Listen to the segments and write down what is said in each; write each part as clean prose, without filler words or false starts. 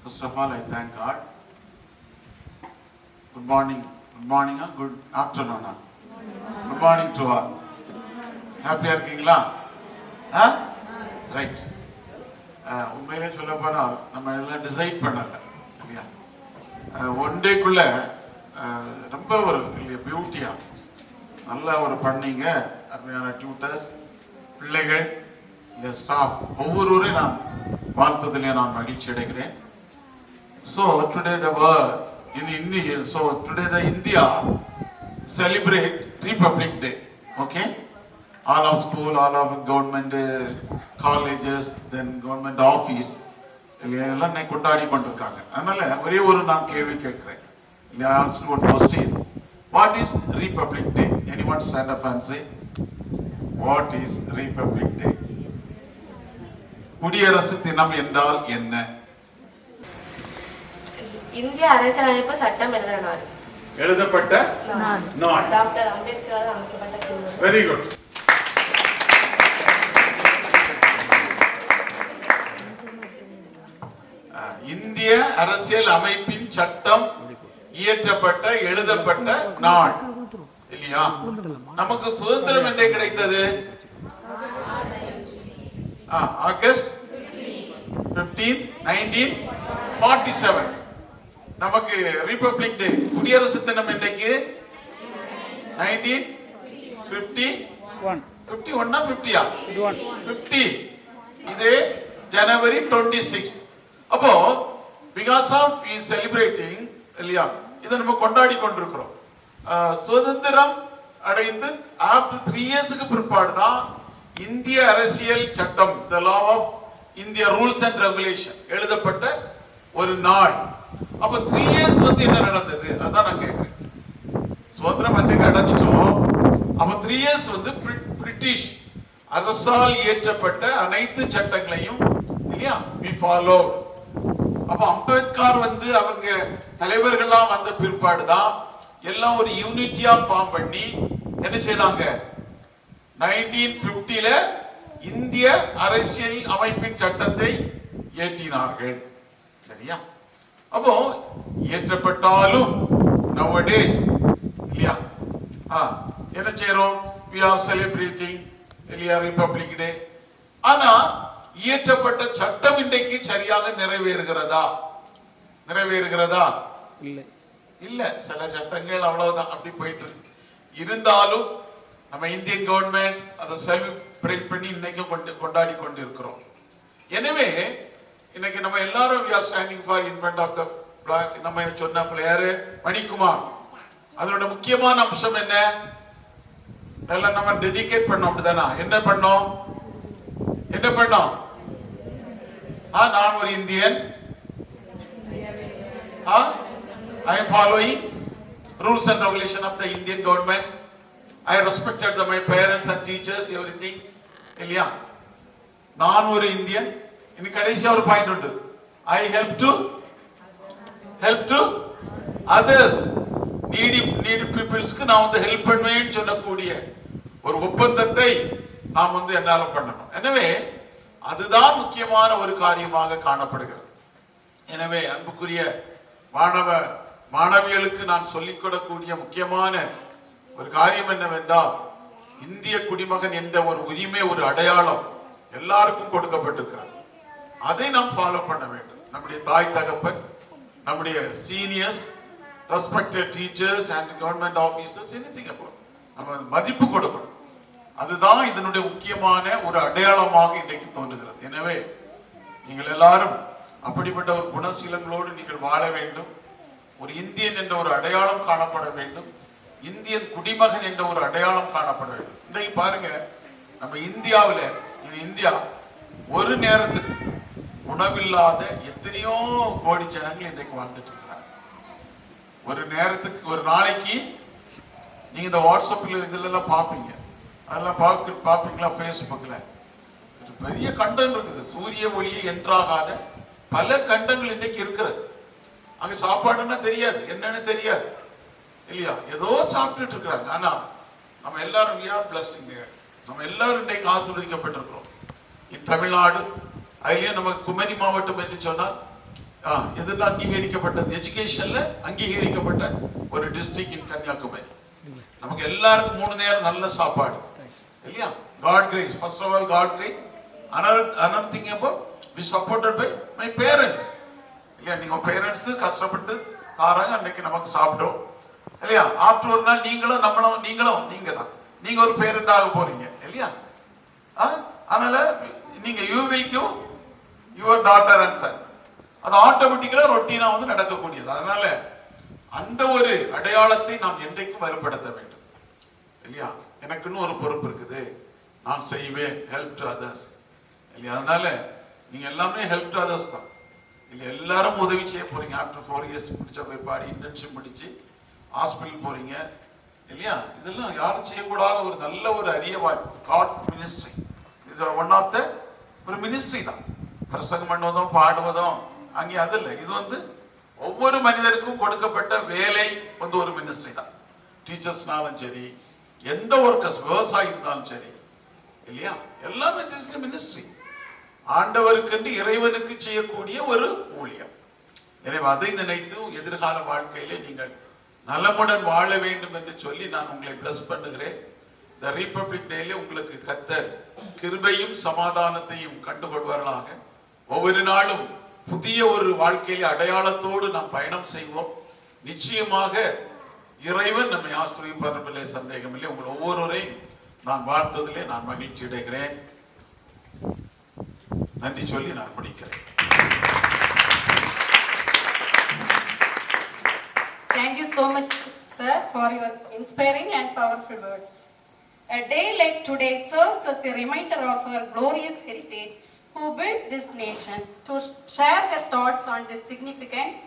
First of all, I thank God. Good morning or good afternoon. Good morning to all. Happy இருக்கீங்களா? Right. உண்மையிலே சொல்ல போனால் நம்ம எல்லாம் டிசைட் பண்ணல இல்லையா? ஒன் டேக்குள்ள ரொம்ப ஒரு இல்லையா பியூட்டியா நல்லா ஒரு பண்ணீங்க. அருமையான டியூட்டர்ஸ், பிள்ளைகள், இந்த ஸ்டாஃப் ஒவ்வொருவரையும் நான் வாழ்த்ததிலே நான் மகிழ்ச்சி அடைகிறேன். So today the world in India, so today the India celebrate Republic Day. Okay, all of school, all of government colleges, then government office எல்லாம் இன்னைக்கு கொண்டாடி கொண்டிருக்காங்க. அதனால ஒரே ஒரு நான் கேள்வி கேட்கிறேன். I ask one question. What is Republic Day? Anyone stand up and say what is Republic Day? குடியரசு தினம் என்றால் என்ன? இந்திய அரசியலமைப்பு சட்டம் எழுதப்பட்ட நாள். டாக்டர் அம்பேத்கரால் அமைக்கப்பட்ட. Very good. இந்திய அரசியல் அமைப்பின் சட்டம் இயற்றப்பட்ட எழுதப்பட்ட நாள் இல்லையா? நமக்கு சுதந்திரம் என்றே கிடைத்தது ஆகஸ்ட் 15, 1947. நமக்கு ரிபப்ளிக் டே குடியரசு தினம் என்றைக்கு 1951. இது ஜனவரி 26. அப்போ பிகாஸ் ஆஃப் வி செலிப்ரேட்டிங் இல்லையா, இதை நம்ம கொண்டாடி கொண்டிருக்கிறோம். சுதந்திரம் அடைந்து ஆஃப்டர் 3 இயர்ஸ்க்கு பிற்பாடு தான் இந்திய அரசியல் சட்டம், the law of India rules and regulation எழுதப்பட்ட ஒரு நாள். அப்ப 3 இயர்ஸ் என்ன நடந்தது அதான் நான் கேட்கிறேன். சுதந்திரம் அன்றைக்கு அடைஞ்சிட்டோம். அப்ப 3 இயர்ஸ் பிரிட்டிஷ் அரசால் இயற்றப்பட்ட அனைத்து சட்டங்களையும் இல்லையா we followed. அப்ப அம்பேத்கர் அவங்க தலைவர்கள்லாம் வந்த பிற்பாடு தான் எல்லாம் ஒரு யூனிட்டியா ஃபார்ம் பண்ணி என்ன செய்தாங்க, 1950ல இந்திய அரசியல் அமைப்பின் சட்டத்தை இயற்றினார்கள். சரியா? அப்போ இயற்றப்பட்டாலும் nowadays இல்லையா என்ன செய்றோம், we are celebrating இல்லையா Republic Day. ஆனா இயற்றப்பட்ட சட்டம் இன்றைக்கு சரியாக நிறைவேறுகிறதா? இல்ல. சில சட்டங்கள் அவ்வளவுதான் அப்படி போயிட்டு இருக்கு. இருந்தாலும் நம்ம இந்தியன் கவர்மெண்ட் அதை செலிப்ரேட் பண்ணி இன்னைக்கு கொண்டாடி கொண்டு இருக்கிறோம். எனவே இன்னைக்கு நம்ம எல்லாரும் we are standing for invent of the flag. நம்ம சொன்ன பிளேயர் மணிக்குமார், அதோட முக்கியமான அம்சம் என்ன? எல்லாம் நம்ம டெடிகேட் பண்ணோம். அப்படிதானா? என்ன பண்ணோம்? நான் ஒரு Indian. I am following rules and regulation of the Indian government. I respected my parents and teachers, everything. இல்லையா? நான் ஒரு இந்தியன். இன்னும் கடைசியா ஒரு பாயிண்ட் உண்டு. I help to others, needy peoplesக்கு நான் ஹெல்ப் பண்ணுவேன்னு சொல்லக்கூடிய ஒரு ஒப்பந்தத்தை நாம் என்னால பண்ணணும். எனவே அதுதான் முக்கியமான ஒரு காரியமாக காணப்படுகிறது. எனவே அன்புக்குரிய மாணவிகளுக்கு நான் சொல்லிக்கொள்ளக்கூடிய முக்கியமான ஒரு காரியம் என்னவென்றால், இந்திய குடிமகன் என்ற ஒரு உரிமை, ஒரு அடையாளம் எல்லாருக்கும் கொடுக்கப்பட்டிருக்கிறது. அதை நாம் ஃபாலோ பண்ண வேண்டும். நம்முடைய தாய் தகப்பன், நம்முடைய seniors, respected teachers and government officers, anything about நம்ம மதிப்பு கொடுக்கணும். அதுதான் இதனுடைய முக்கியமான ஒரு அடையாளமாக இன்றைக்கு தோன்றுகிறது. எனவே நீங்கள் எல்லாரும் அப்படிப்பட்ட ஒரு குணசீலங்களோடு நீங்கள் வாழ வேண்டும். ஒரு இந்தியன் என்ற ஒரு அடையாளம் காணப்பட வேண்டும். இந்தியன் குடிமகன் என்ற ஒரு அடையாளம் காணப்பட வேண்டும். இன்றைக்கு பாருங்க, நம்ம இந்தியாவில் இந்தியா ஒரு நேரத்துக்கு உணவில்லாத எத்தனையோ கோடி ஜனங்கள் இன்றைக்கு வாழ்ந்துட்டு இருக்கிறாங்க. ஒரு நேரத்துக்கு, ஒரு நாளைக்கு நீங்க இந்த வாட்ஸ்அப்ல இதெல்லாம் பார்ப்பீங்க, அதெல்லாம் பார்ப்பீங்களா? ஃபேஸ்புக்ல பெரிய கண்டம் இருக்குது. சூரிய ஒளியை என்றாகாத பல கண்டங்கள் இன்னைக்கு இருக்கிறது. அங்க சாப்பாடுன்னா தெரியாது, என்னன்னு தெரியாது இல்லையா? ஏதோ சாப்பிட்டுட்டு இருக்கிறாங்க. ஆனா நம்ம எல்லாரும் நம்ம எல்லாரும் இன்றைக்கு ஆசீர்வதிக்கப்பட்டிருக்கிறோம். தமிழ்நாடு, அதுலயும் நமக்கு குமரி மாவட்டம் என்று சொன்னால் எதுல அங்கீகரிக்கப்பட்டது, எஜுகேஷன்ல அங்கீகரிக்கப்பட்ட ஒரு டிஸ்ட்ரிக்ட் இன் கன்னியாகுமரி. நமக்கு எல்லாருக்கும் 3 நேரம் நல்ல சாப்பாடு இல்லையா? God grace, first of all God grace. another thing about we supported by my parents இல்லையா? நீங்க பேரண்ட்ஸ் கஷ்டப்பட்டு தாராங்க, அன்னைக்கு நமக்கு சாப்பிட்டோம் இல்லையா? ஆஃப்டர் ஒரு நாள் நீங்களும் நம்மளும் நீங்க தான், நீங்க ஒரு பேரண்ட் ஆக போறீங்க இல்லையா? அதனால நீங்க you will give your daughter and son, அது ஆட்டோமேட்டிக்கலா ரொட்டீனா வந்து நடக்கக்கூடியது. அதனால அந்த ஒரு அடையாளத்தை நாம் என்றைக்கும் வலுப்படுத்த வேண்டும் இல்லையா? எனக்குன்னு ஒரு பொறுப்பு இருக்குது, நான் செய்வேன், ஹெல்ப் டு அதர்ஸ் இல்லையா? அதனால நீங்க எல்லாமே ஹெல்ப் டு அதர்ஸ் தான் இல்லையா? எல்லாரும் உதவி செய்ய போறீங்க. ஆஃப்டர் 4 இயர்ஸ் முடிச்ச போய் பாடி இன்டர்ன்ஷிப் முடிச்சு ஹாஸ்பிட்டல் போறீங்க இல்லையா? இதெல்லாம் யாரும் செய்யக்கூடாத ஒரு நல்ல ஒரு அரிய வாய்ப்பு. God ministry is one of the ஒரு மினிஸ்ட்ரி தான். பிரசங்கம் பண்ணுவதும் பாடுவதும் அங்கே அது இல்லை. இது வந்து ஒவ்வொரு மனிதருக்கும் கொடுக்கப்பட்ட வேலை வந்து ஒரு மினிஸ்ட்ரி தான். டீச்சர்ஸ்னாலும் சரி, எந்த ஒர்க்கர்ஸ், விவசாயி இருந்தாலும் சரி இல்லையா? எல்லாமே மினிஸ்ட்ரி. ஆண்டவருக்கு இறைவனுக்கு செய்யக்கூடிய ஒரு ஊழியம். எனவே அதை நினைத்து எதிர்கால வாழ்க்கையிலே நீங்கள் நலமுடன் வாழ வேண்டும் என்று சொல்லி நான் உங்களை பிளஸ் பண்ணுகிறேன். இந்த ரிபப்ளிக் டேல உங்களுக்கு கர்த்தர் கிருபையும் சமாதானத்தையும் கண்டுகொள்வார்களாக. ஒவ்வொரு நாளும் புதிய ஒரு வாழ்க்கையில அடையாளத்தோடு நாம் பயணம் செய்வோம். நிச்சயமாக இறைவன் நம்மை ஆசீர்வதிப்பார், சந்தேகமில்லை. உங்கள் ஒவ்வொருவரையும் நான் வாழ்த்ததிலே நான் மகிழ்ச்சி அடைகிறேன். நன்றி சொல்லி நான் முடிக்கிறேன். Thank you so much, sir, for your inspiring and powerful words. A day like today serves as a reminder of our glorious heritage who built this nation. To share their thoughts on this significance,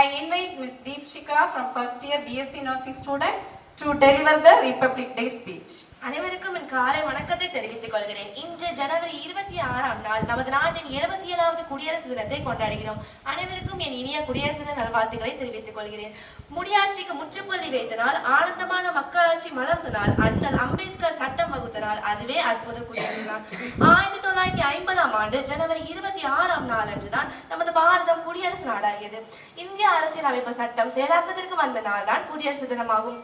I invite Ms. Deepshika from first year BSc Nursing student to deliver the Republic Day speech. அனைவருக்கும் என் காலை வணக்கத்தை தெரிவித்துக் கொள்கிறேன். இன்று ஜனவரி 26ஆம் நாள் நமது நாட்டின் 77வது குடியரசு தினத்தை கொண்டாடுகிறோம். அனைவருக்கும் என் இனிய குடியரசு தின நல்வாழ்த்துக்களை தெரிவித்துக் கொள்கிறேன். முடியாட்சிக்கு முற்றுப்புள்ளி வைத்த நாள், ஆனந்தமான மக்களாட்சி மலர்ந்த நாள், அண்ணல் அம்பேத்கர் சட்டம் வகுத்த நாள், அதுவே அற்புத குடியரசு நாள். 1950ஆம் ஆண்டு ஜனவரி 26ஆம் நாள் அன்றுதான் நமது பாரதம் குடியரசு நாடாகியது. இந்திய அரசியல் அமைப்பு சட்டம் செயலாக்கத்திற்கு வந்த நாள் தான் குடியரசு தினமாகும்.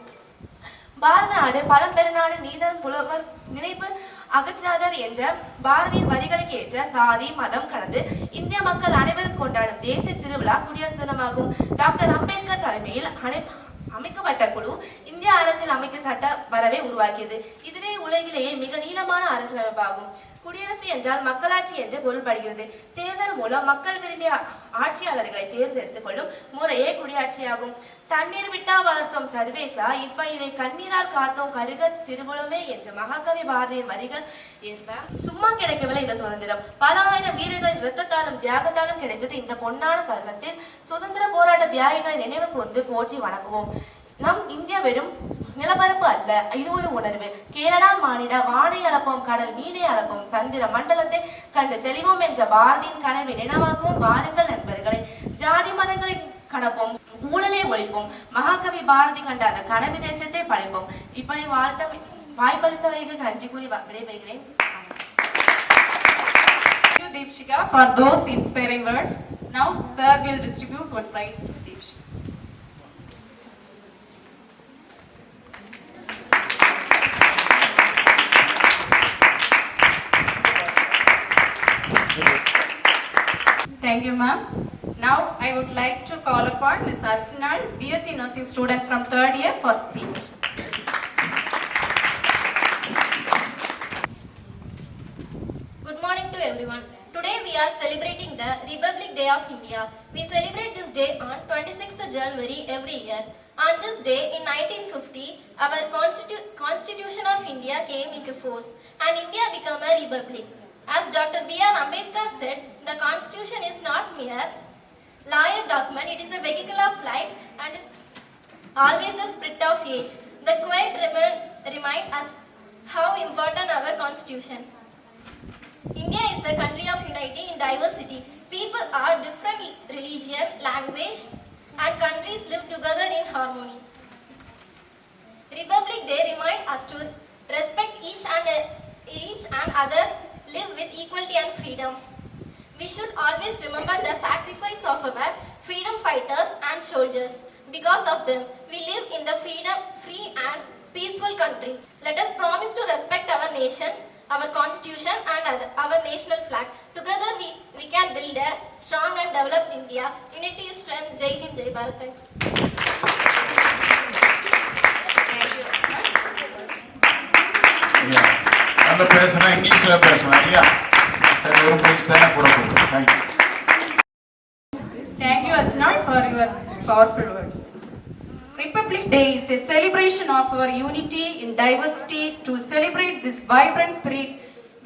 பாரத நாடு பழம்பெருநாடு, நீதர் புலவர் நினைப்பு அகற்றாதர் என்ற பாரதியின் வரிகளுக்கு ஏற்ற சாதி மதம் கடந்து இந்திய மக்கள் அனைவரும் கொண்டாடும் தேசிய திருவிழா குடியரசு தினமாகும். டாக்டர் அம்பேத்கர் தலைமையில் அமைக்கப்பட்ட குழு இந்திய அரசியல் அமைக்க சட்ட வரவை உருவாக்கியது. இதுவே உலகிலேயே மிக நீளமான அரசியலமைப்பாகும். குடியரசு என்றால் மக்களாட்சி என்று பொருள்படுகிறது. தேர்தல் மூலம் மக்கள் விரும்பிய ஆட்சியாளர்களை தேர்ந்தெடுத்துக் கொள்ளும் முறையே குடியாட்சியாகும். தண்ணீர் விட்டா வளர்த்தோம் சர்வேசா, இப்ப இதை கண்ணீரால் காத்தோம் கருக திருவுளமே என்ற மகாகவி பாரதியின் வரிகள் என்ப சும்மா கிடைக்கவில்லை இந்த சுதந்திரம். பல ஆயிரம் வீரர்களின் இரத்தத்தாலும் தியாகத்தாலும் கிடைத்தது இந்த பொன்னான தருணத்தில் சுதந்திர போராட்ட தியாகிகளை நினைவு கூர்ந்து போற்றி வணங்குவோம். நம் இந்தியா வெறும் நிலப்பரப்பு அல்ல, இது ஒரு உணர்வு. கேரளா மாநில வானை அளப்போம், கடல் நீரை அளப்போம், சந்திர மண்டலத்தை கண்டு தெளிவோம் என்ற பாரதியின் கனவை நினைவாக்குவோம். வாருங்கள் நண்பர்களை, ஜாதி மதங்களை கடப்போம், ஊழலை ஒழிப்போம், மகாகவி பாரதி கண்ட அந்த கனவு தேசத்தை படைப்போம். இப்படி வாய்ப்பளித்தவைகள் நன்றி கூறி விடைபெறுகிறேன். Thank you, Deepshika, for those inspiring words. Now, sir will distribute one prize to Deepshika. Thank you, ma'am. Now, I would like to call upon Ms. Arsenal, BSc Nursing student from 3rd year for speech. Good morning to everyone. Today we are celebrating the Republic Day of India. We celebrate this day on 26th January every year. On this day in 1950, our Constitution of India came into force and India became a republic. As Dr. B.R. Ambedkar said, the Constitution is not mere lawyer document, it is a vehicle of life and is always the spirit of age. The quote remind us how important our Constitution. India is a country of unity in diversity. People are different religion, language and countries live together in harmony. Republic Day remind us to respect each and other, live with equality and freedom. We should always remember the sacrifice of our freedom fighters and soldiers. Because of them, we live in the free and peaceful country. Let us promise to respect our nation, our constitution and our national flag. Together we can build a strong and developed India. Unity is strength. Jai Hind, Jai Bharat. Thank you. நல்ல பேசுறேன், இங்கிலீஷ்ல பேசுறேன் ஐயா. சரி, ஒரு price தானே கூட கொடுங்க. Thank you. Thank you, Asnan, for your powerful words. Republic Day is a celebration of our unity in diversity. To celebrate this vibrant spirit,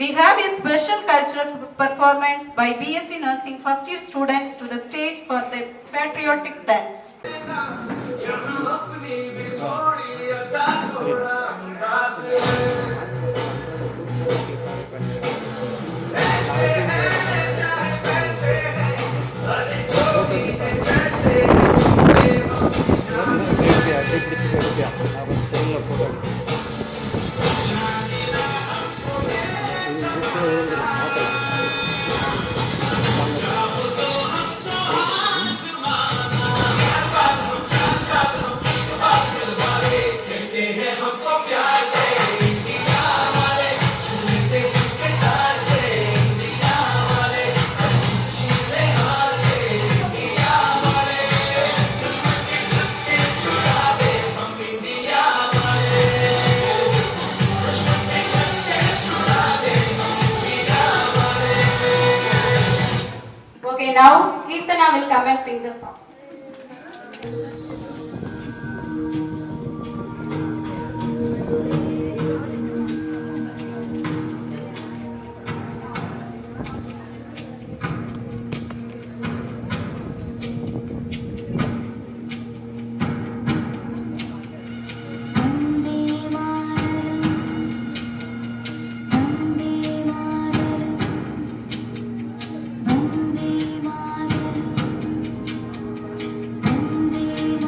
we have a special cultural performance by BSc Nursing first year students to the stage for the patriotic dance. Okay, now Kirtana will come and sing the song. Vande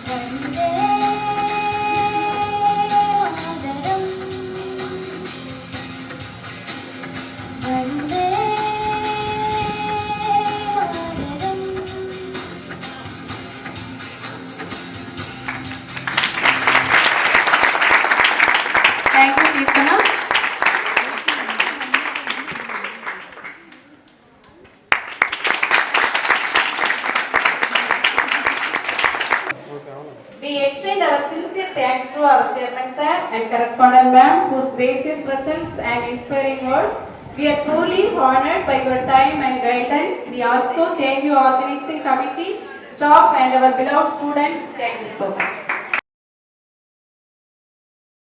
Vande Mataram Vande Mataram Thank you, Kirtana. We extend our sincere thanks to our chairman sir and correspondent ma'am whose gracious presence and inspiring words. We are truly honored by your time and guidance. We also thank you organizing committee, staff and our beloved students. Thank you so much.